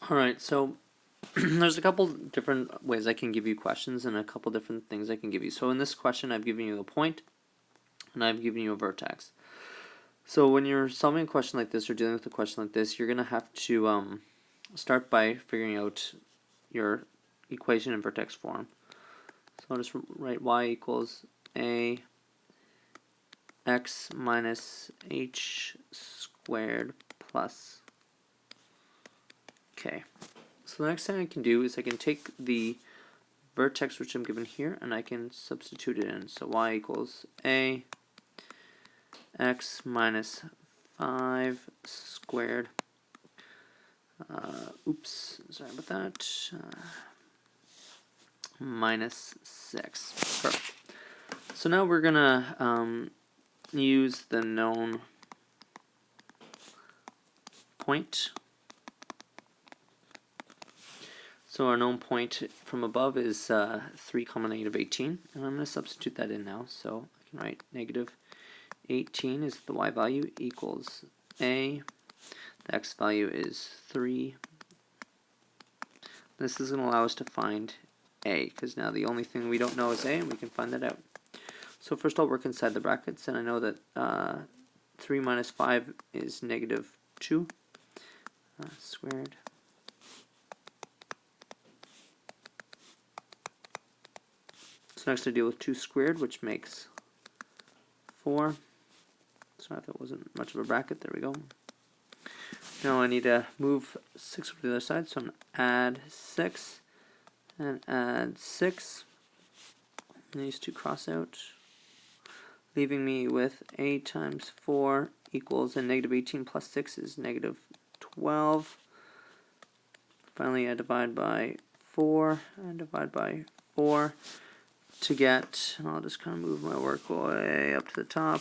Alright, so there's a couple different ways I can give you questions and a couple different things I can give you. So in this question, I've given you a point and I've given you a vertex. So when you're solving a question like this or dealing with a question like this, you're going to have to start by figuring out your equation in vertex form. So I'll just write y equals a x minus h squared plus k. So the next thing I can do is I can take the vertex which I'm given here and I can substitute it in. So y equals a x minus 5 squared. Oops, sorry about that. Minus 6. Perfect. So now we're gonna use the known point. So our known point from above is 3 comma negative 18, and I'm going to substitute that in now. So I can write negative 18 is the y value equals a. The x value is 3. This is going to allow us to find a, because now the only thing we don't know is a, and we can find that out. So first I'll work inside the brackets, and I know that 3 minus 5 is negative 2 squared. So next I deal with 2 squared, which makes 4. Sorry if it wasn't much of a bracket. There we go. Now I need to move 6 over to the other side, so I'm going to add 6 and add 6. And these two cross out, leaving me with a times 4 equals, and negative 18 plus 6 is negative 12. Finally I divide by 4 and divide by 4 to get, I'll just kind of move my work way up to the top,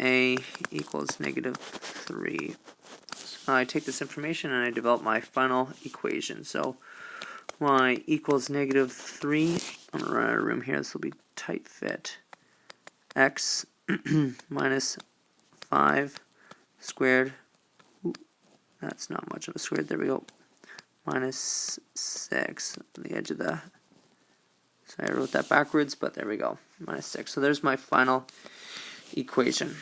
a equals negative 3. So I take this information and I develop my final equation. So y equals negative 3. I'm going to run out of room here. This will be tight fit. X minus 5 squared. Ooh, that's not much of a squared. There we go. Minus 6 on the edge of the... So I wrote that backwards, but there we go. Minus 6. So there's my final equation.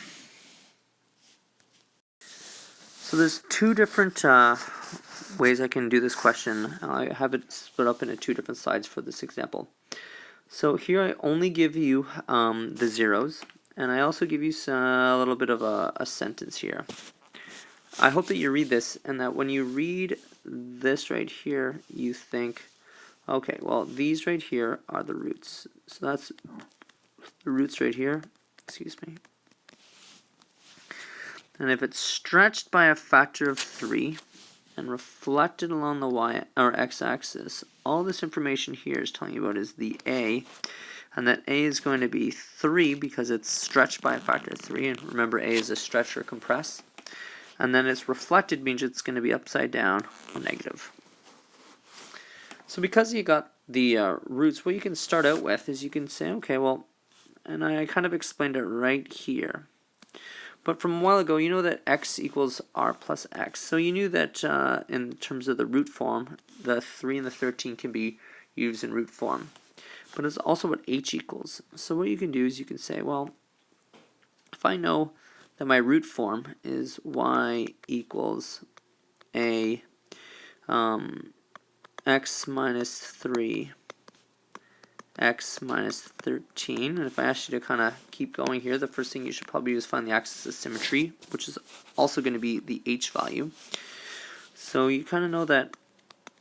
So there's two different ways I can do this question. I have it split up into 2 different slides for this example. So here I only give you the zeros, and I also give you a little bit of a sentence here. I hope that you read this, and that when you read this right here, you think, okay, well, these right here are the roots. So that's the roots right here. Excuse me. And if it's stretched by a factor of 3 and reflected along the y or x-axis, all this information here is telling you about is the a, and that a is going to be 3 because it's stretched by a factor of 3. And remember, a is a stretch or compress. And then it's reflected means it's going to be upside down or negative. So because you got the roots, what you can start out with is you can say, okay, well, and I kind of explained it right here. But from a while ago, you know that x equals r plus x. So you knew that in terms of the root form, the 3 and the 13 can be used in root form. But it's also what h equals. So what you can do is you can say, well, if I know that my root form is y equals a x minus 3 x minus 13, and if I ask you to kind of keep going here, the first thing you should probably do is find the axis of symmetry, which is also going to be the h value. So you kind of know that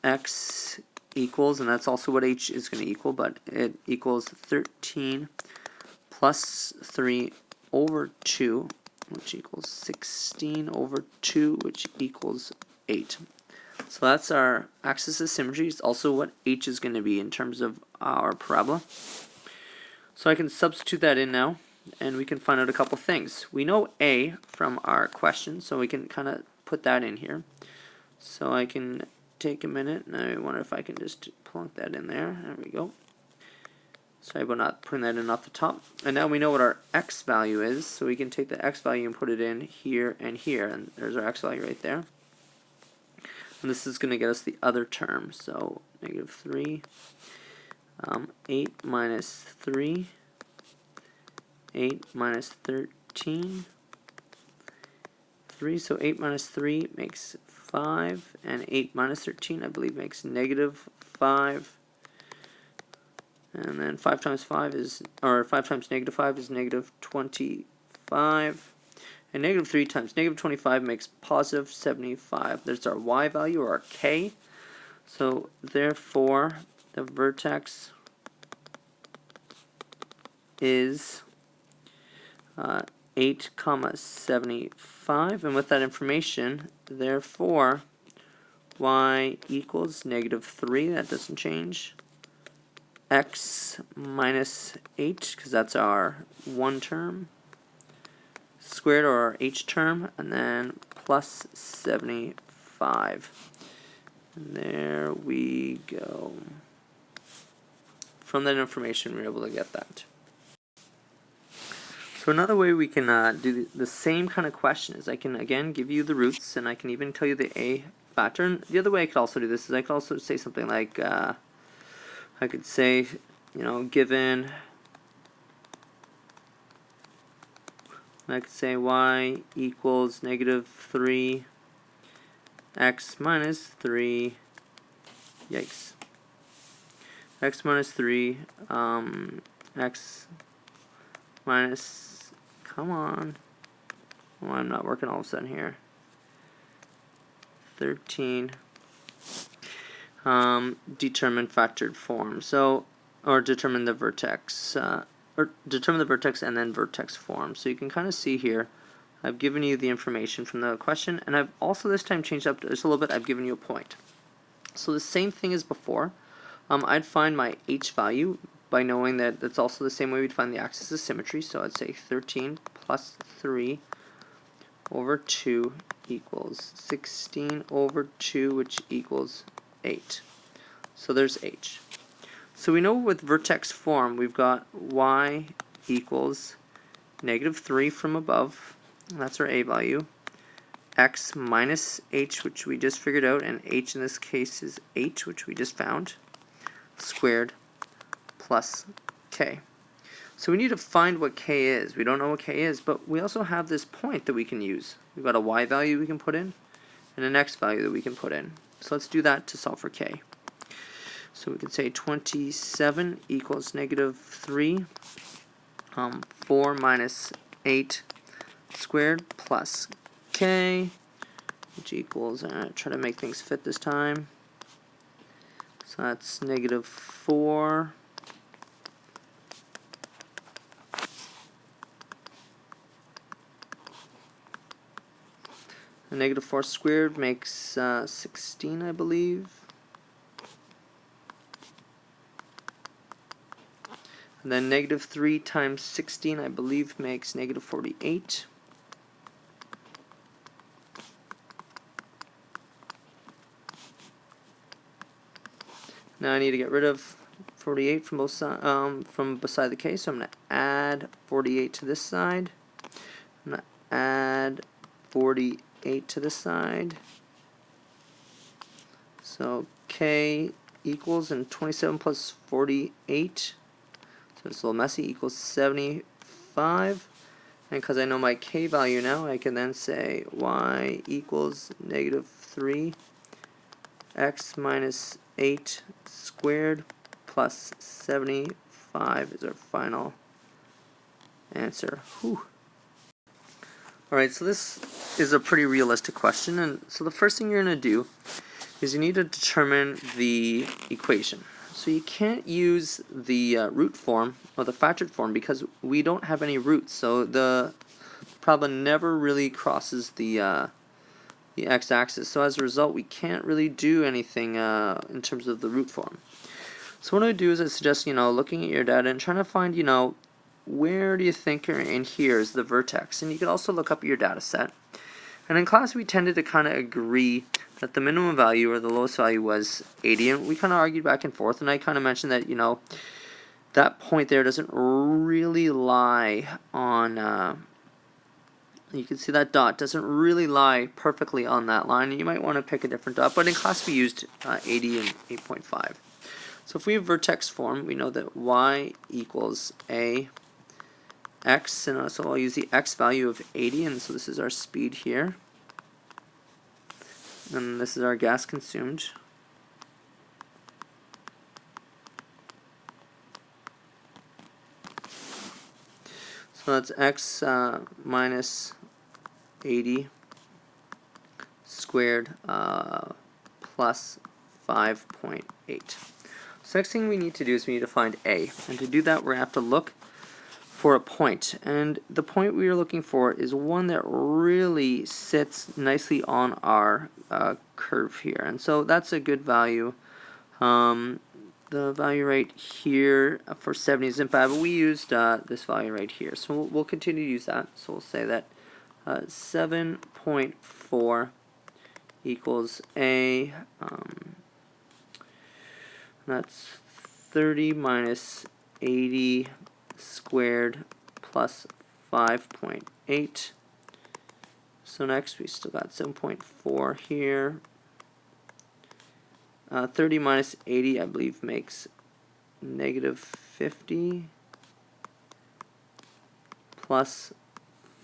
x equals, and that's also what h is going to equal, but it equals 13 plus 3 over 2, which equals 16 over 2, which equals 8. So that's our axis of symmetry. It's also what h is going to be in terms of our parabola. So I can substitute that in now, and we can find out a couple things. We know a from our question, so we can kind of put that in here. So I can take a minute, and I wonder if I can just plunk that in there. There we go. Sorry about not putting that in off the top. And now we know what our x value is, so we can take the x value and put it in here, and there's our x value right there. And this is going to get us the other term. So negative 3, 8 minus 3, 8 minus 13, 3. So 8 minus 3 makes 5, and 8 minus 13 I believe makes negative 5. And then 5 times 5 is, or 5 times negative 5 is negative 25. And negative 3 times negative 25 makes positive 75. There's our y value, or our k. So therefore, the vertex is 8, 75. And with that information, therefore, y equals negative 3. That doesn't change. X minus 8, because that's our one term, squared, or our h term, and then plus 75. And there we go. From that information, we're able to get that. So another way we can do the same kind of question is I can, again, give you the roots, and I can even tell you the a factor. And the other way I could also do this is I could also say something like, I could say, given, I could say y equals negative 3, x minus 3, yikes, x minus 3, x minus, come on, oh, I'm not working all of a sudden here, 13, determine factored form. So, or determine the vertex, or determine the vertex and then vertex form. So you can kind of see here, I've given you the information from the question, and I've also this time changed up just a little bit. I've given you a point. So the same thing as before. I'd find my h value by knowing that that's also the same way we'd find the axis of symmetry. So I'd say 13 plus 3 over 2 equals 16 over 2, which equals 8. So there's h. So we know with vertex form we've got y equals negative 3 from above, and that's our a value, x minus h, which we just figured out, and h in this case is 8, which we just found, squared, plus k. So we need to find what k is. We don't know what k is, but we also have this point that we can use. We've got a y value we can put in, and an x value that we can put in. So let's do that to solve for k. So we could say 27 equals negative 3, 4 minus 8 squared plus k, which equals, try to make things fit this time. So that's negative 4 and negative 4 squared makes 16, I believe. And then negative 3 times 16, I believe, makes negative 48. Now I need to get rid of 48 from both from beside the k, so I'm going to add 48 to this side. I'm going to add 48 to this side. So k equals, and 27 plus 48, so it's a little messy, equals 75. And because I know my k value now, I can then say y equals negative 3 x minus 8 squared plus 75 is our final answer. Whew. Alright, so this is a pretty realistic question, and so the first thing you're going to do is you need to determine the equation. So you can't use the root form or the factored form because we don't have any roots, so the problem never really crosses the x-axis. So as a result, we can't really do anything in terms of the root form. So what I do is I suggest, looking at your data and trying to find, where do you think in here is the vertex? And you can also look up your data set. And in class, we tended to kind of agree that the minimum value or the lowest value was 80, and we kind of argued back and forth, and I kind of mentioned that, that point there doesn't really lie on You can see that dot doesn't really lie perfectly on that line. You might want to pick a different dot, but in class we used 80 and 8.5. So if we have vertex form, we know that y equals a x, and so I'll use the x value of 80, and so this is our speed here. And this is our gas consumed. So that's x minus 80 squared plus 5.8. So next thing we need to do is we need to find a. And to do that, we're going to have to look for a point. And the point we are looking for is one that really sits nicely on our curve here. And so that's a good value. The value right here for 70 isn't bad, but we used this value right here. So we'll continue to use that. So we'll say that 7.4 equals a. That's 30 minus 80 squared plus 5.8. So next we still got 7.4 here. 30 minus 80, I believe, makes negative 50 plus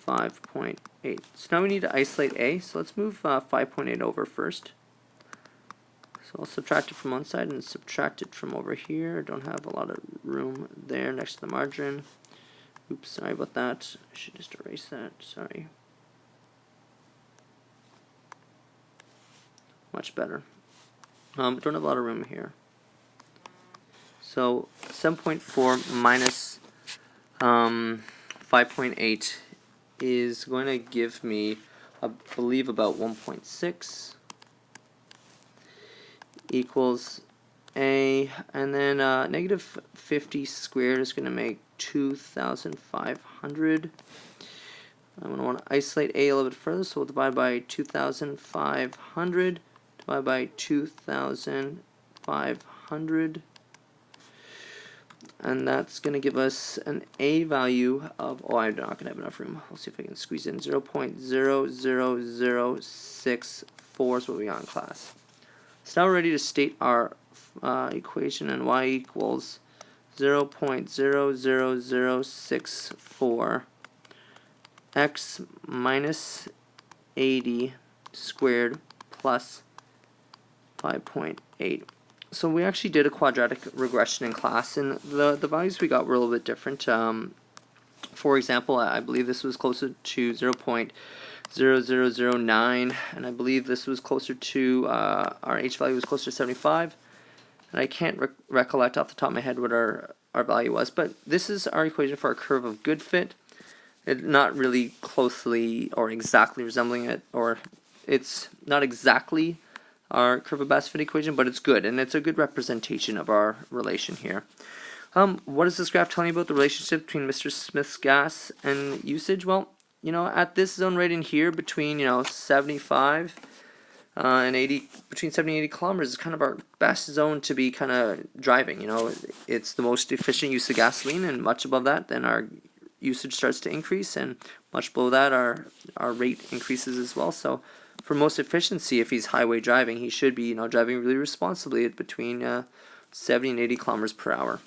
5.8. So now we need to isolate a. So let's move 5.8 over first. So I'll subtract it from one side and subtract it from over here. I don't have a lot of room there next to the margin. Oops, sorry about that. I should just erase that. Sorry. Much better. Don't have a lot of room here. So 7.4 minus 5.8 is going to give me, I believe, about 1.6 equals a, and then negative 50 squared is going to make 2,500. I'm going to want to isolate a little bit further, so we'll divide by 2,500. Divide by 2,500, and that's going to give us an a value of, oh, I'm not going to have enough room. We'll see if I can squeeze in 0.00064 is what we got in class. So now we're ready to state our equation, and y equals 0.00064 x minus 80 squared plus 5.8. So we actually did a quadratic regression in class, and the values we got were a little bit different. For example, I believe this was closer to 0.0009, and I believe this was closer to, our h value was closer to 75, and I can't recollect off the top of my head what our value was, but this is our equation for our curve of good fit. It's not really closely or exactly resembling it, or it's not exactly our curve of best fit equation, but it's good, and it's a good representation of our relation here. What is this graph telling you about the relationship between Mr. Smith's gas and usage? Well, at this zone right in here between 75 and 80, between 70 and 80 kilometers is kind of our best zone to be kind of driving. It's the most efficient use of gasoline, and much above that, then our usage starts to increase, and much below that, our rate increases as well. So for most efficiency, if he's highway driving, he should be driving really responsibly at between 70 and 80 kilometers per hour.